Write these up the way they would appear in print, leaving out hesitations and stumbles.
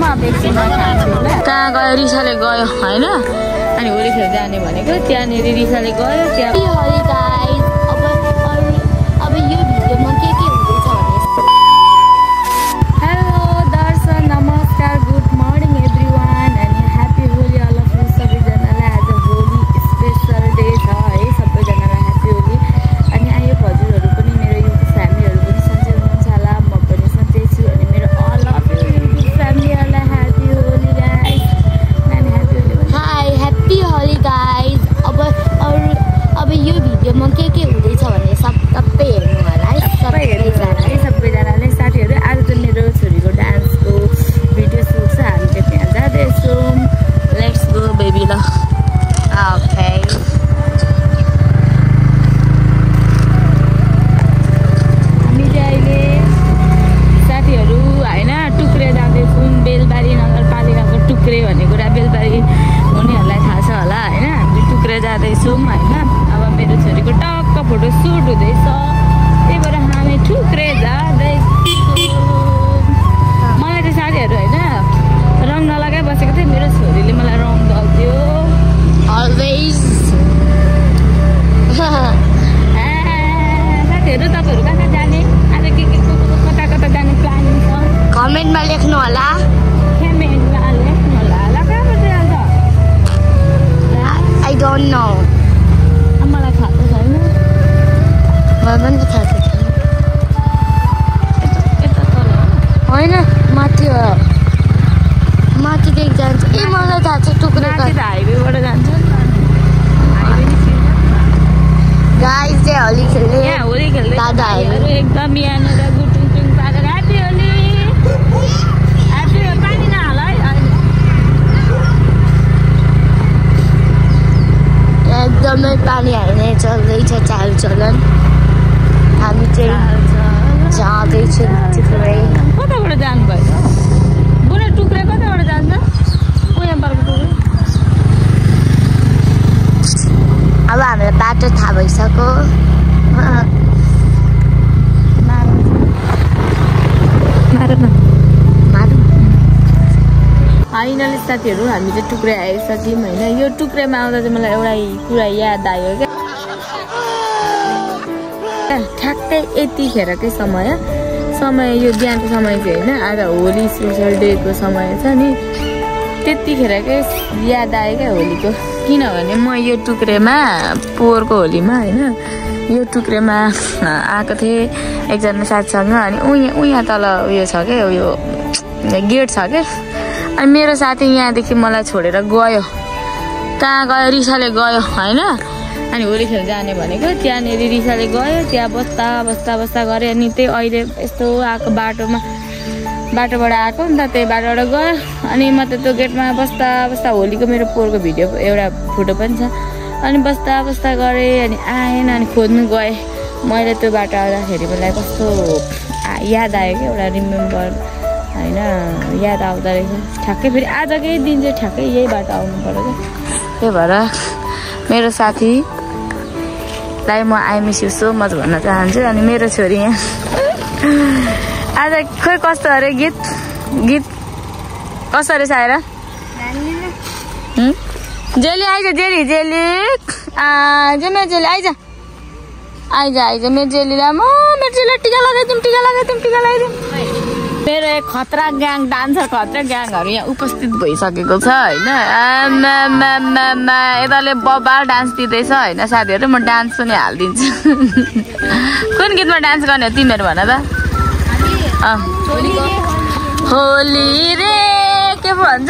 कहाँ गयो रिसाले गयो होइन अनि होली खेल जाने भनेको त्यहाँनिर रिसाले गयो त्यहाँ कमेन्टमा लेख्नु होला I don't know मलाई थाहा छैन मलाई पनि थाहा छैन होइन माथि हो माथिदेखि जान्छ ए मलाई थाहा छ टुक्रे हाइवेबाट जान्छ गाइस चाहिँ होली खेल्ने यहाँ होली खेल्दै दादाहरू एकदम यहाँनिर गुटुङ पारेर ह्यापी होली ह्यापी पानी नहाल है एकदमै पानी हाल्ने चल्दैछ चालचलन हामी चाहिँ जाँदैछौँ टुक्रे कताबाट जानुभयो बुढा टुक्रे कताबाट जान्छ उयाँबाट टुक्रे अब हामीलाई बाटो थाहा भइसक्यो फाइनली साथीहरू हामी चाहिँ टुक्रे आइसक्यौँ होइन यो टुक्रेमा आउँदा चाहिँ मलाई एउटा कुरा याद आयो क्या ठ्याक्कै यतिखेरकै समय यो बिहानको समय चाहिँ होइन आज होली स्पेसल डेको समय छ नि त्यतिखेरकै याद आयो क्या होलीको किनभने म यो टुक्रेमा पोहोरको होलीमा होइन यो टुक्रेमा आएको थिएँ एकजना साथीसँग अनि उहाँ तल उयो छ क्या उयो गेट छ क्या अनि मेरो साथी यहाँदेखि मलाई छोडेर गयो कहाँ गयो रिसाले गयो होइन अनि होली खेल जाने भनेको त्यहाँनिर रिसाले गयो त्यहाँ बस्दा गऱ्यो अनि त्यही अहिले यस्तो आएको बाटोबाट आएको नि त त्यही बाटोबाट गयो अनि म त त्यो गेटमा बस्दा होलीको मेरो पोहोरको भिडियो एउटा फोटो पनि छ अनि बस्दा गरेँ अनि आएन अनि खोज्नु गएँ मैले त्यो बाटो आउँदाखेरि मलाई कस्तो याद आयो क्या एउटा रिमेम्बर होइन याद आउँदो रहेछ ठ्याक्कै फेरि आजकै दिन चाहिँ ठ्याक्कै यही बाटो आउनु पर्यो क्या त्यही भएर मेरो साथीलाई म I miss you so much भन्न चाहन्छु अनि मेरो छोरी यहाँ आज खोइ कस्तो अरे गीत कस्तो अरे सायरा जेली आइज जेली मेरो जेली आइज मेरो जेलीलाई मेरो जेलीलाई टिका लगाइदिउँ मेरो एक खतरा ग्याङ डान्सर खतरा ग्याङहरू यहाँ उपस्थित भइसकेको छ होइन यताले बबाल डान्स दिँदैछ होइन साथीहरू म डान्स पनि हालिदिन्छु कुन गीतमा डान्स गर्ने हो तिमीहरू भन त होली रे के भन्छ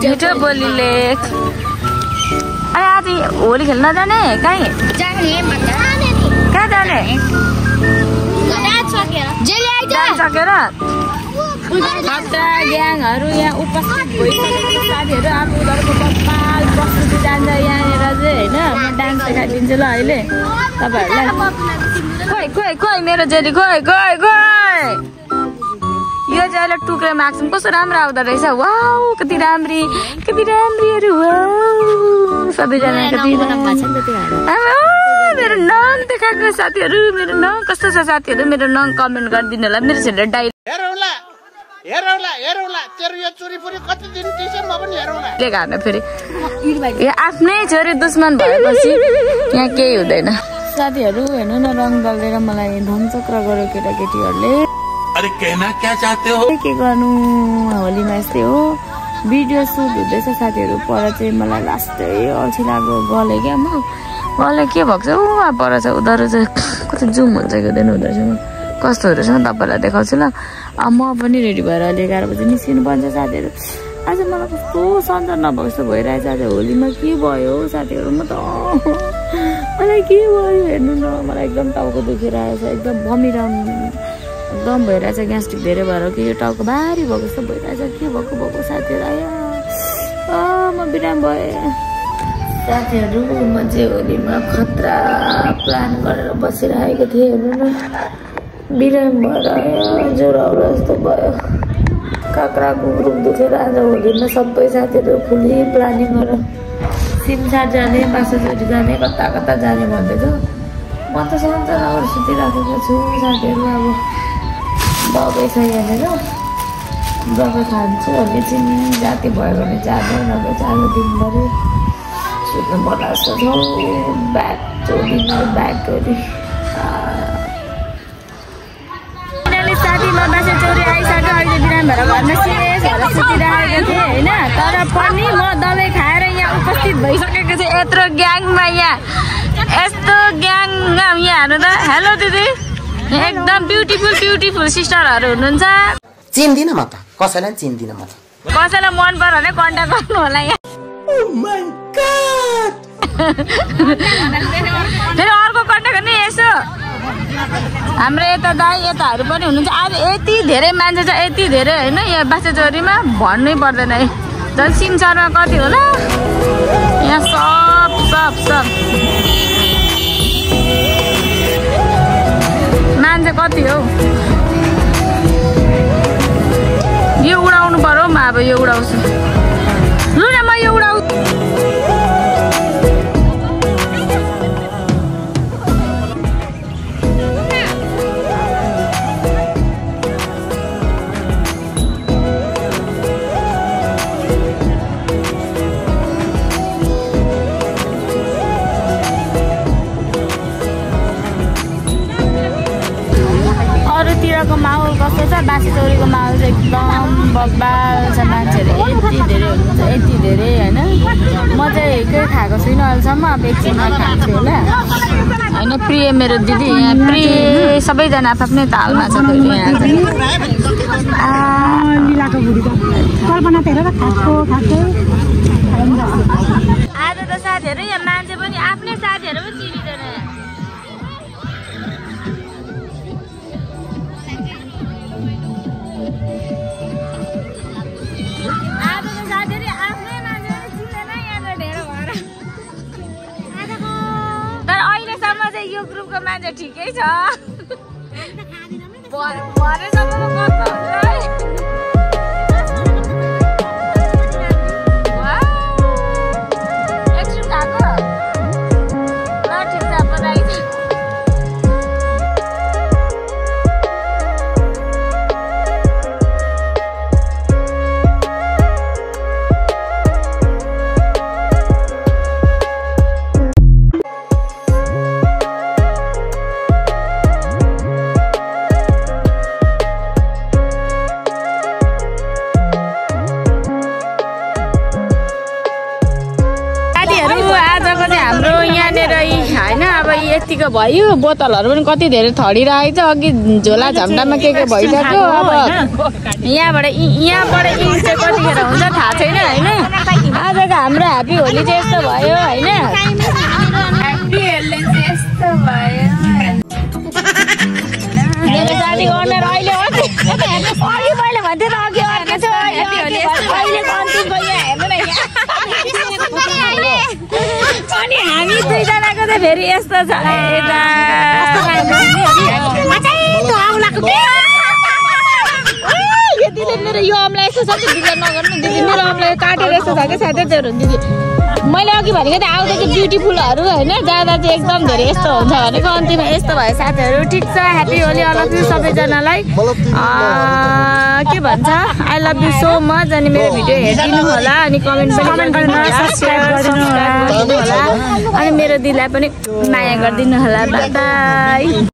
मिठो बोलीले आज होली खेल्न जाने कहाँ जाने सकेर ग्याङहरू यहाँ उपस्थित भइसकेको साथीहरू अब उनीहरूको बबाल प्रस्तुति जान्छ यहाँनिर चाहिँ होइन म डान्स देखाइदिन्छु ल अहिले तपाईँहरूलाई खोइ मेरो जेली खोइ यो चाहिँ अहिले टुक्रेमा आएको छ कस्तो राम्रो आउँदो रहेछ वाउ कति राम्रीहरू वाउ सबैजना मेरो नाम देखाएको साथीहरू मेरो नाम कस्तो छ साथीहरू मेरो नाम कमेन्ट गरिदिनु होला मेरो छोरीले हेरौला तेरो यो चोरी पुरी कति दिन दिन्छ म पनि हेरौला के गाड्न फेरि ए आफ्नै छोरी दुश्मन भएपछि यहाँ केही हुँदैन साथीहरु हेर्नु न रङ दलेर मलाई धमचक्र गर्यो केटाकेटीहरुले अरे कहना क्या चाहते हो के गर्नु होलीमा यस्तै हो भिडियो सुट हुँदैछ साथीहरु पर चाहिँ मलाई लास्टै अल्छी लाग्यो गले क्या म गले के भएको छ उ पर छ उधारो चाहिँ कति जुम हुन्छ कि हुँदैन हुँदैछ कस्तो हुँदैछ तपाईलाई देखाउँछु ल म पनि रेडी भएर अहिले 11 बजे निस्किनु पर्छ साथीहरु आज मलाई कस्तो सन्चर नभएको जस्तो भइरहेछ आज होलीमा के भयो साथीहरु म त मलाई के भयो हेर्नु न मलाई एकदम टाउको दुखिरहेछ एकदम भमिराम एकदम भइरहेछ ग्यास्ट्रिक धेरै भएर कि यो टाउको भारी भएको जस्तो भइरहेछ के भएको साथीहरु आयो म बिराम भए साथीहरु म चाहिँ होलीमा खतरा प्लान गरेर बसिरहेको थिएँ हेर्नु न बिराम भएर ज्वरो आउला जस्तो भयो काक्राको ग्रुप दुखेर आज होलीमा सबै साथीहरु फुल्ली प्लानिङ गरेर सिमसार जाने बासुचोरी जाने कता कता जाने भन्दैछ म त सन्चर सुतिराखेको छु साथीहरु अब दबाई छ यहाँनिर दबाई खान्छु एकछिन जाति भयो भने जाने नभए चाहिँ दिनभरि सुत्नु पर्ला जस्तो छ ब्याग चोरी साथीमा बासे चोरी आइसक्यो अहिले बिराम भएर घरमा सिरियस भएर सुतिरहेको थिएँ होइन तर पनि म दबाई खाएर यहाँ उपस्थित भइसकेको छु यत्रो ग्याङमा यहाँ यस्तो ग्याङ यहाँ हेर्नु त हेलो दिदी एकदम ब्युटिफुल सिस्टरहरू हुनुहुन्छ चिन्दिन म त कसैलाई चिन्दिन म त कसैलाई मन पर्यो भने कन्ट्याक्ट गर्नु होला यहाँ फेरि अर्को कन्ट्याक्ट गर्ने यसो हाम्रो यता दाइ यताहरू पनि हुनुहुन्छ आज यति धेरै मान्छे छ यति धेरै होइन यहाँ बासेचोरीमा भन्नै पर्दैन है झन् सिमसारमा कति होला यहाँ सब मान्छे कति हो यो उडाउनु पर्यो म अब यो उडाउँछु लु न म यो उडाउ अरूतिरको माहौल कस्तो छ बासेचौरीको माहौल चाहिँ एकदम बब्बाल छ मान्छेहरू यति धेरै हुनुहुन्छ यति धेरै होइन म चाहिँ केही खाएको छुइनँ अहिलेसम्म अब एकछिनमा खान्छु होला होइन प्रिय मेरो दिदी यहाँ प्रिय सबैजना आफ्नै तालमा छ यहाँ आज त साथीहरू यहाँ मान्छे पनि आफ्नै साथीहरू पनि चिनिँदैन यो ग्रुपको मान्छे ठिकै छ भरेसम्मको कस्तो एकछिन खाएको ल ठिक छ बनाइदिनु यतिको भयो बोतलहरू पनि कति धेरै थडिरहेको छ अघि झोला झम्डामा के भइसक्यो अब यहाँबाट इन चाहिँ कतिखेर हुन्छ थाहा छैन होइन आजको हाम्रो ह्याप्पी होली चाहिँ यस्तो भयो होइन मेरो साथी ओनर अहिले अघि पहिला भन्थ्यो र अघि अर्को छ अहिले अन्तिमको यहाँ हेर्नु न अनि हामी दुईजनाको चाहिँ फेरि यस्तो छ दिदीले मेरो यो अम्ला यस्तो छ दिदीले नगर्नु दिदी मेरो अम्ला काटेर यस्तो छ कि साथै दिदी मैले अघि भनेको थिएँ आउँदा चाहिँ ब्युटिफुलहरू होइन जाँदा चाहिँ एकदम धेरै यस्तो हुन्छ भनेको अन्तिममा यस्तो भयो साथीहरू ठिक छ happy Holi all of you सबैजनालाई के भन्छ I love you so much अनि मेरो भिडियो हेरिदिनु होला अनि कमेन्ट पनि सब्सक्राइब गरिदिनु होला अनि मेरो दिदीलाई पनि माया गरिदिनु होला बाई बाई